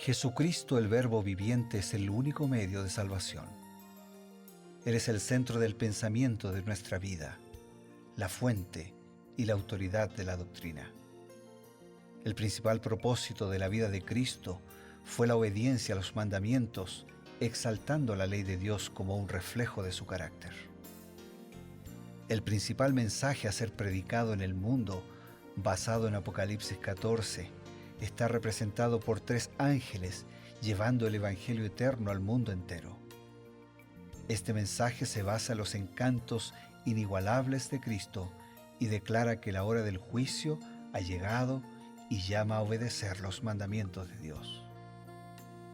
Jesucristo, el Verbo viviente, es el único medio de salvación. Él es el centro del pensamiento de nuestra vida, la fuente y la autoridad de la doctrina. El principal propósito de la vida de Cristo fue la obediencia a los mandamientos, exaltando la ley de Dios como un reflejo de su carácter. El principal mensaje a ser predicado en el mundo, basado en Apocalipsis 14, está representado por 3 ángeles llevando el Evangelio eterno al mundo entero. Este mensaje se basa en los encantos inigualables de Cristo y declara que la hora del juicio ha llegado y llama a obedecer los mandamientos de Dios.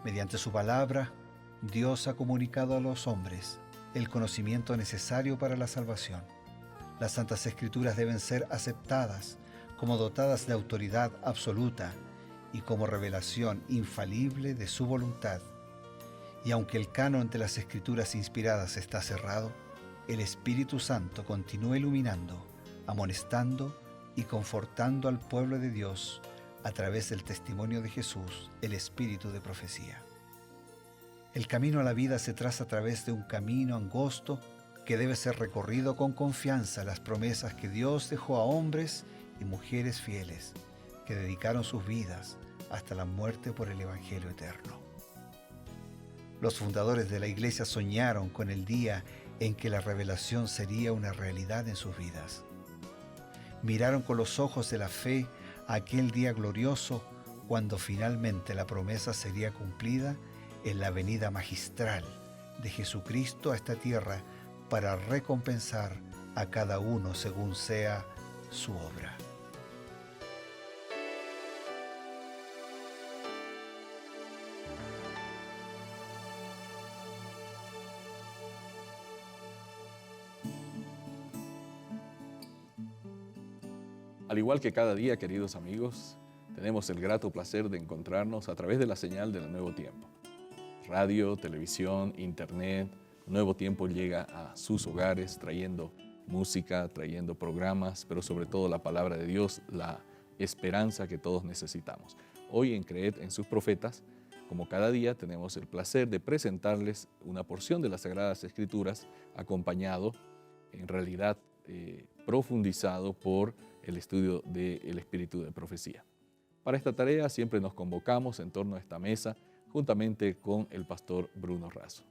Mediante su palabra, Dios ha comunicado a los hombres el conocimiento necesario para la salvación. Las Santas Escrituras deben ser aceptadas como dotadas de autoridad absoluta y como revelación infalible de su voluntad. Y aunque el canon de las Escrituras inspiradas está cerrado, el Espíritu Santo continúa iluminando, amonestando y confortando al pueblo de Dios a través del testimonio de Jesús, el Espíritu de profecía. El camino a la vida se traza a través de un camino angosto que debe ser recorrido con confianza a las promesas que Dios dejó a hombres y mujeres fieles que dedicaron sus vidas hasta la muerte por el Evangelio eterno. Los fundadores de la Iglesia soñaron con el día en que la revelación sería una realidad en sus vidas. Miraron con los ojos de la fe a aquel día glorioso cuando finalmente la promesa sería cumplida en la venida magistral de Jesucristo a esta tierra para recompensar a cada uno según sea su obra. Al igual que cada día, queridos amigos, tenemos el grato placer de encontrarnos a través de la señal del Nuevo Tiempo. Radio, televisión, internet, Nuevo Tiempo llega a sus hogares trayendo música, trayendo programas, pero sobre todo la palabra de Dios, la esperanza que todos necesitamos. Hoy en Creed en sus profetas, como cada día, tenemos el placer de presentarles una porción de las Sagradas Escrituras acompañado, en realidad profundizado por el estudio del espíritu de profecía. Para esta tarea siempre nos convocamos en torno a esta mesa juntamente con el pastor Bruno Razo.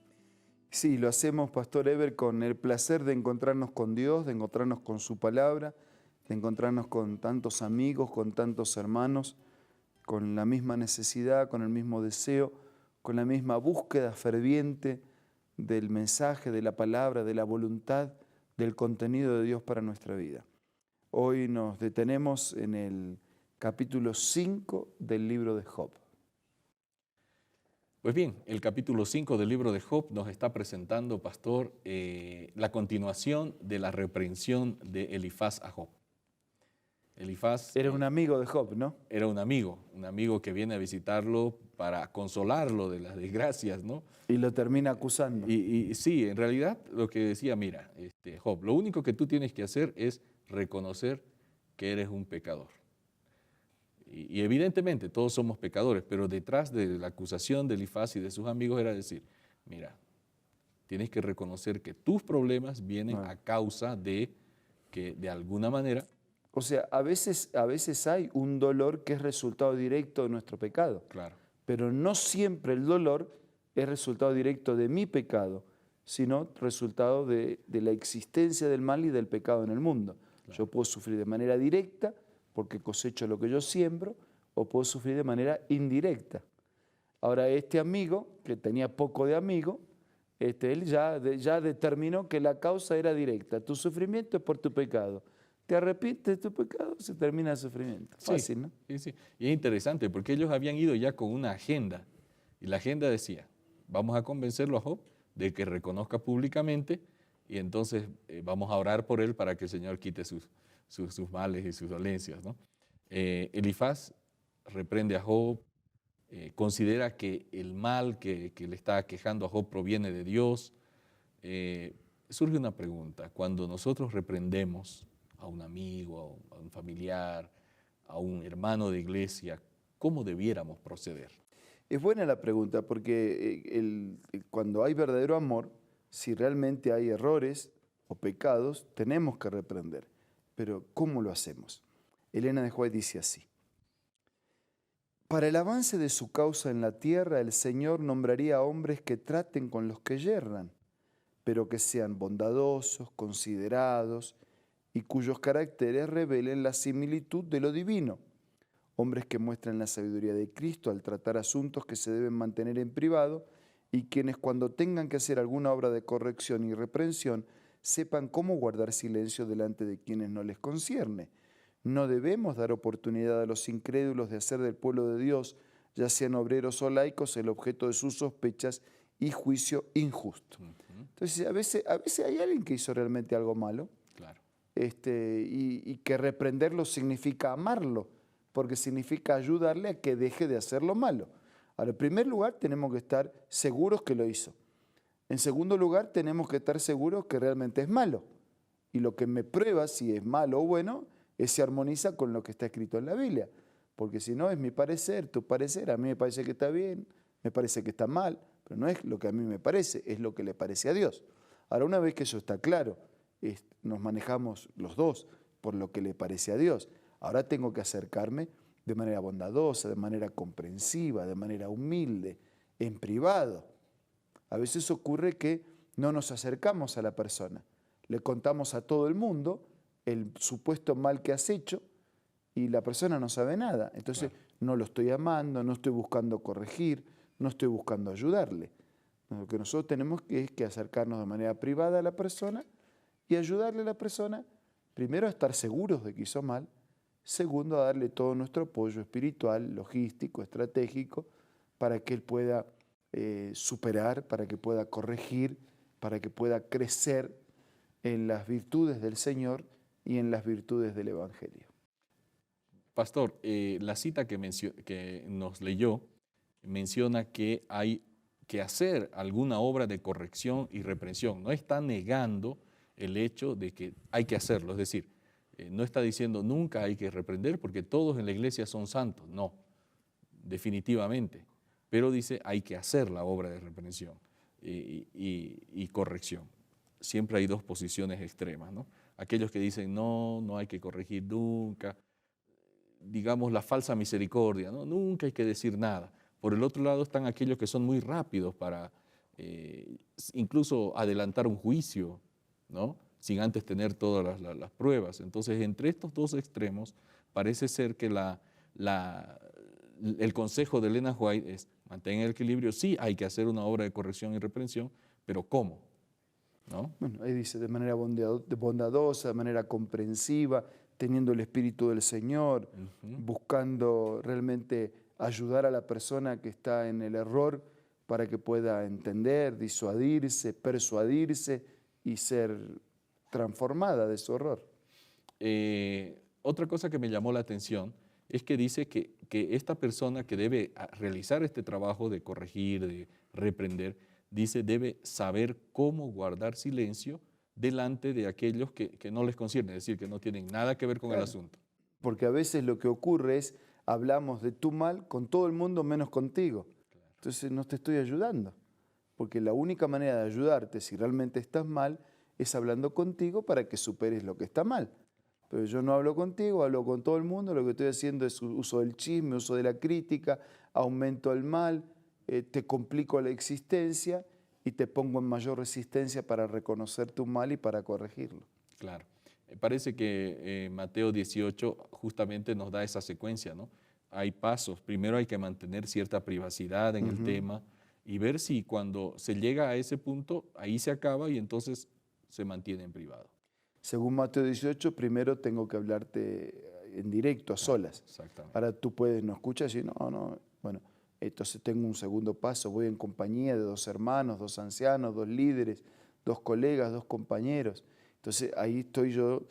Sí, lo hacemos, Pastor Eber, con el placer de encontrarnos con Dios, de encontrarnos con su palabra, de encontrarnos con tantos amigos, con tantos hermanos, con la misma necesidad, con el mismo deseo, con la misma búsqueda ferviente del mensaje, de la palabra, de la voluntad, del contenido de Dios para nuestra vida. Hoy nos detenemos en el capítulo 5 del libro de Job. Pues bien, el capítulo 5 del libro de Job nos está presentando, pastor, la continuación de la reprensión de Elifaz a Job. Elifaz era un amigo de Job, ¿no? Era un amigo que viene a visitarlo para consolarlo de las desgracias, ¿no? Y lo termina acusando. Y sí, en realidad lo que decía, mira, Job, lo único que tú tienes que hacer es reconocer que eres un pecador. Y evidentemente todos somos pecadores, pero detrás de la acusación de Elifaz y de sus amigos era decir, mira, tienes que reconocer que tus problemas vienen a causa de que de alguna manera... O sea, a veces hay un dolor que es resultado directo de nuestro pecado. Claro. Pero no siempre el dolor es resultado directo de mi pecado, sino resultado de la existencia del mal y del pecado en el mundo. Claro. Yo puedo sufrir de manera directa porque cosecho lo que yo siembro, o puedo sufrir de manera indirecta. Ahora, este amigo, que tenía poco de amigo, él ya determinó que la causa era directa. Tu sufrimiento es por tu pecado. Te arrepientes de tu pecado, se termina el sufrimiento. Fácil, sí, ¿no? Sí. Y es interesante porque ellos habían ido ya con una agenda. Y la agenda decía, vamos a convencerlo a Job de que reconozca públicamente y entonces vamos a orar por él para que el Señor quite sus males y sus dolencias, ¿no? Elifaz reprende a Job, considera que el mal que le está aquejando a Job proviene de Dios. Surge una pregunta, cuando nosotros reprendemos a un amigo, a un familiar, a un hermano de iglesia, ¿cómo debiéramos proceder? Es buena la pregunta porque cuando hay verdadero amor, si realmente hay errores o pecados, tenemos que reprender. Pero ¿cómo lo hacemos? Elena de White dice así: para el avance de su causa en la tierra, el Señor nombraría a hombres que traten con los que yerran, pero que sean bondadosos, considerados y cuyos caracteres revelen la similitud de lo divino. Hombres que muestren la sabiduría de Cristo al tratar asuntos que se deben mantener en privado y quienes cuando tengan que hacer alguna obra de corrección y reprensión sepan cómo guardar silencio delante de quienes no les concierne. No debemos dar oportunidad a los incrédulos de hacer del pueblo de Dios, ya sean obreros o laicos, el objeto de sus sospechas y juicio injusto. Entonces, a veces hay alguien que hizo realmente algo malo, Claro. y que reprenderlo significa amarlo, porque significa ayudarle a que deje de hacer lo malo. Ahora, en primer lugar, tenemos que estar seguros que lo hizo. En segundo lugar, tenemos que estar seguros que realmente es malo. Y lo que me prueba si es malo o bueno es si armoniza con lo que está escrito en la Biblia. Porque si no, es mi parecer, tu parecer. A mí me parece que está bien, me parece que está mal, pero no es lo que a mí me parece, es lo que le parece a Dios. Ahora, una vez que eso está claro, nos manejamos los dos por lo que le parece a Dios. Ahora tengo que acercarme de manera bondadosa, de manera comprensiva, de manera humilde, en privado. A veces ocurre que no nos acercamos a la persona, le contamos a todo el mundo el supuesto mal que has hecho y la persona no sabe nada. Entonces no lo estoy amando, no estoy buscando corregir, no estoy buscando ayudarle. Lo que nosotros tenemos es que acercarnos de manera privada a la persona y ayudarle a la persona, primero a estar seguros de que hizo mal, segundo a darle todo nuestro apoyo espiritual, logístico, estratégico, para que él pueda superar, para que pueda corregir, para que pueda crecer en las virtudes del Señor y en las virtudes del Evangelio. Pastor, la cita que nos leyó menciona que hay que hacer alguna obra de corrección y reprensión. No está negando el hecho de que hay que hacerlo, es decir, no está diciendo nunca hay que reprender porque todos en la iglesia son santos, no, definitivamente, pero dice hay que hacer la obra de reprensión y corrección. Siempre hay dos posiciones extremas, ¿no? Aquellos que dicen no hay que corregir nunca, digamos la falsa misericordia, ¿no? Nunca hay que decir nada. Por el otro lado están aquellos que son muy rápidos para incluso adelantar un juicio, ¿no? Sin antes tener todas las pruebas. Entonces, entre estos dos extremos, parece ser que el consejo de Elena White es mantener el equilibrio. Sí, hay que hacer una obra de corrección y reprensión, pero ¿cómo? ¿No? Bueno, ahí dice de manera bondadosa, de manera comprensiva, teniendo el Espíritu del Señor, buscando realmente ayudar a la persona que está en el error para que pueda entender, disuadirse, persuadirse y ser transformada de su error. Otra cosa que me llamó la atención es que dice que esta persona que debe realizar este trabajo de corregir, de reprender, dice debe saber cómo guardar silencio delante de aquellos que no les concierne, es decir, que no tienen nada que ver con el asunto. Porque a veces lo que ocurre es, hablamos de tu mal con todo el mundo menos contigo. Entonces no te estoy ayudando. Porque la única manera de ayudarte, si realmente estás mal, es hablando contigo para que superes lo que está mal. Pero yo no hablo contigo, hablo con todo el mundo, lo que estoy haciendo es uso del chisme, uso de la crítica, aumento el mal, te complico la existencia y te pongo en mayor resistencia para reconocer tu mal y para corregirlo. Claro. Parece que Mateo 18 justamente nos da esa secuencia, ¿no? Hay pasos. Primero hay que mantener cierta privacidad en el tema y ver si cuando se llega a ese punto, ahí se acaba y entonces se mantiene en privado. Según Mateo 18, primero tengo que hablarte en directo, a solas. Exactamente. Ahora tú puedes no escuchar y decir, no, bueno, entonces tengo un segundo paso, voy en compañía de 2 hermanos, 2 ancianos, 2 líderes, 2 colegas, 2 compañeros. Entonces ahí estoy yo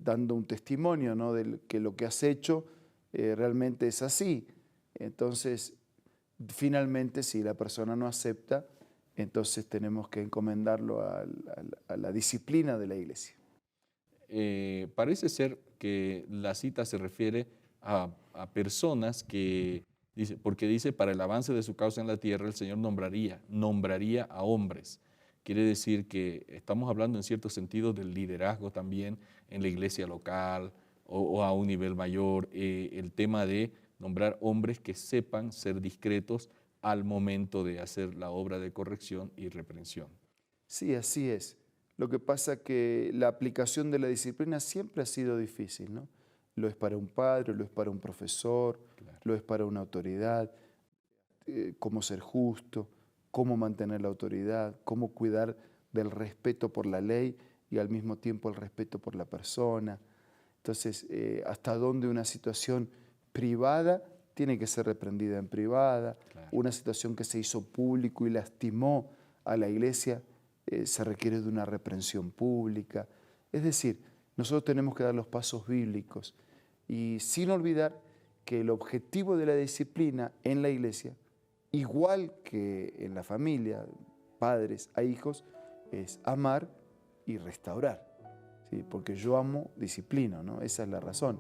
dando un testimonio, ¿no? De que lo que has hecho realmente es así. Entonces, finalmente, si la persona no acepta, entonces tenemos que encomendarlo a la disciplina de la iglesia. Parece ser que la cita se refiere a personas que Porque dice, para el avance de su causa en la tierra, el Señor nombraría a hombres. Quiere decir que estamos hablando en cierto sentido del liderazgo también en la iglesia local o a un nivel mayor, el tema de nombrar hombres que sepan ser discretos al momento de hacer la obra de corrección y reprensión. Sí, así es. Lo que pasa es que la aplicación de la disciplina siempre ha sido difícil, ¿no? Lo es para un padre, lo es para un profesor, Claro. lo es para una autoridad, cómo ser justo, cómo mantener la autoridad, cómo cuidar del respeto por la ley y al mismo tiempo el respeto por la persona. Entonces, hasta dónde una situación privada tiene que ser reprendida en privada, Claro. una situación que se hizo público y lastimó a la iglesia, se requiere de una reprensión pública. Es decir, nosotros tenemos que dar los pasos bíblicos y sin olvidar que el objetivo de la disciplina en la iglesia, igual que en la familia, padres a hijos, es amar y restaurar. ¿Sí? Porque yo amo, disciplino, ¿no? Esa es la razón.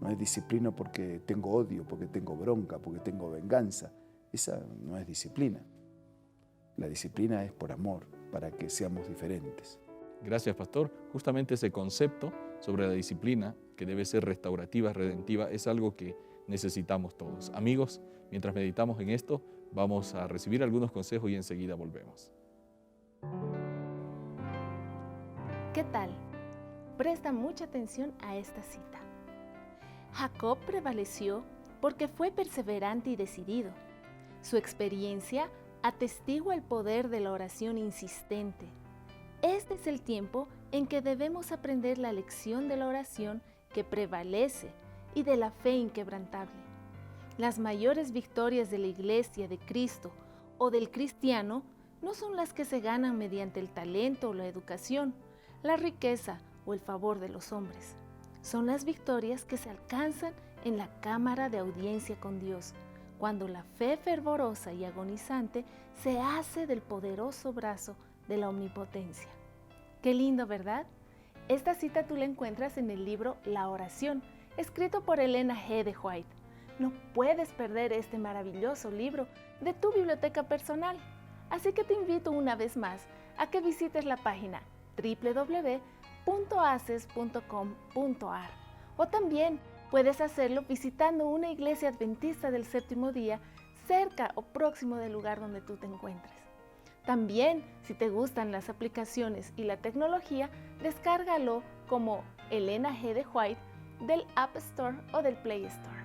No es disciplino porque tengo odio, porque tengo bronca, porque tengo venganza. Esa no es disciplina. La disciplina es por amor, para que seamos diferentes. Gracias, pastor. Justamente ese concepto sobre la disciplina, que debe ser restaurativa, redentiva, es algo que necesitamos todos. Amigos, mientras meditamos en esto, vamos a recibir algunos consejos y enseguida volvemos. ¿Qué tal? Presta mucha atención a esta cita. Jacob prevaleció porque fue perseverante y decidido. Su experiencia atestigua el poder de la oración insistente. Este es el tiempo en que debemos aprender la lección de la oración que prevalece y de la fe inquebrantable. Las mayores victorias de la Iglesia de Cristo o del cristiano no son las que se ganan mediante el talento o la educación, la riqueza o el favor de los hombres. Son las victorias que se alcanzan en la cámara de audiencia con Dios, cuando la fe fervorosa y agonizante se hace del poderoso brazo de la omnipotencia. Qué lindo, ¿verdad? Esta cita tú la encuentras en el libro La Oración, escrito por Elena G. de White. No puedes perder este maravilloso libro de tu biblioteca personal. Así que te invito una vez más a que visites la página www.aces.com.ar o también puedes hacerlo visitando una iglesia adventista del séptimo día cerca o próximo del lugar donde tú te encuentres. También, si te gustan las aplicaciones y la tecnología, descárgalo como Elena G. de White del App Store o del Play Store.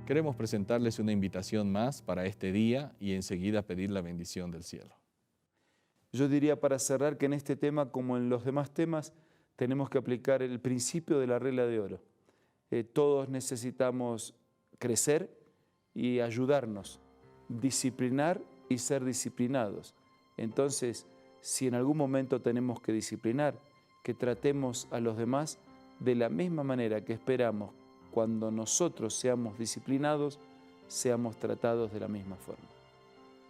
Queremos presentarles una invitación más para este día y enseguida pedir la bendición del cielo. Yo diría para cerrar que en este tema, como en los demás temas, tenemos que aplicar el principio de la regla de oro. Todos necesitamos crecer y ayudarnos, disciplinar y ser disciplinados. Entonces, si en algún momento tenemos que disciplinar, que tratemos a los demás de la misma manera que esperamos cuando nosotros seamos disciplinados, seamos tratados de la misma forma.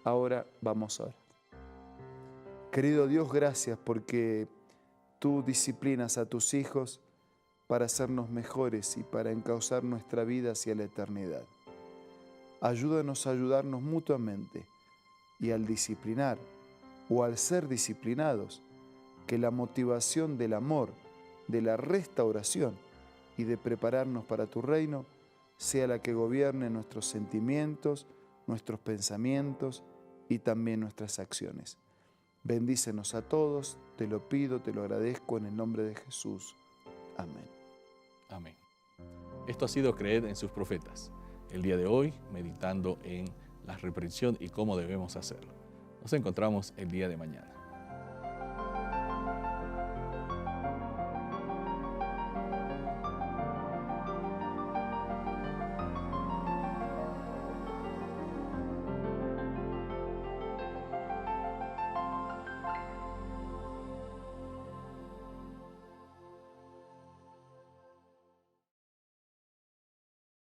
Ahora vamos a orar. Querido Dios, gracias porque tú disciplinas a tus hijos para hacernos mejores y para encauzar nuestra vida hacia la eternidad. Ayúdanos a ayudarnos mutuamente y al disciplinar o al ser disciplinados, que la motivación del amor, de la restauración y de prepararnos para tu reino sea la que gobierne nuestros sentimientos, nuestros pensamientos y también nuestras acciones. Bendícenos a todos, te lo pido, te lo agradezco en el nombre de Jesús. Amén. Amén. Esto ha sido Creed en sus profetas. El día de hoy, meditando en la reprensión y cómo debemos hacerlo. Nos encontramos el día de mañana.